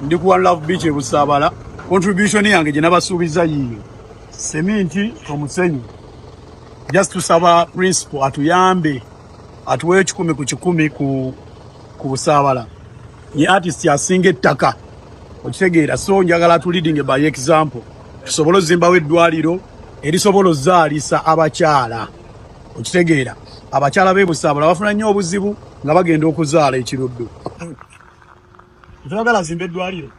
ndi ku One Love Beach Busabala. Contribution yange gye nabasuubiza yiyo seminti omusenyu, just tusaba principal atuyambe atuwe 10 ku 10 ku Busabala. Ye artist asinga ettaka okitegeera, so njagala tu leading by example tusobola ozimbawo eddwaliro erisobola ozaalisa abakyala okitegeera. Abakyala b'e Busabala bafuna nnyo obuzibu nga bagenda okuzaala ekiruddu. Twagala zimba eddwaliro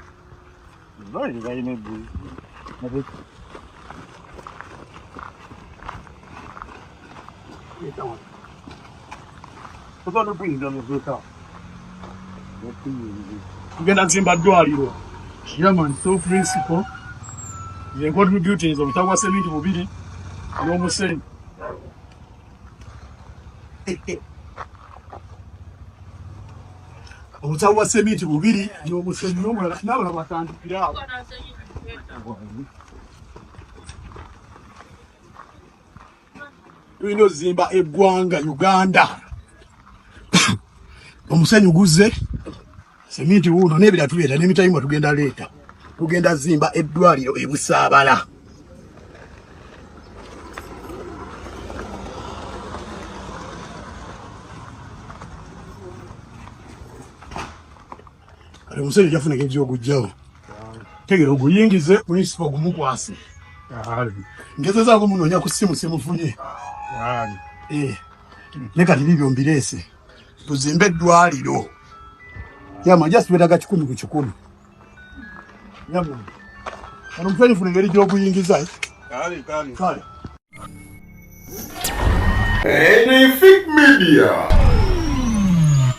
tugenda zimba ddwaliro. Yaman so principal ye contributing obutagwa seminti 2 n'omusenyu. Obutagwa seminti 2 n'omusenyu n'omulala n'abalala batandikira awo. Tulina ozimba eggwanga Uganda. Omusenyu guze, seminti wuno n'ebira tubeeta n'emitayimba tugenda leeta. Tugenda zimba eddwaliro e Busabala. Kale omusenyu jafuna egy'okugyawo. Tegera oguyingize principal gumukwase. Ngezezaako munoonya ku ssimu simufunye. Ne kati bibyo mbireese. Tuzimbe eddwaliro. Yama just twetaga 10 ku 10. Yama. Kano mfanye funa ngeri gy'okuyingiza. Kale. Anything media.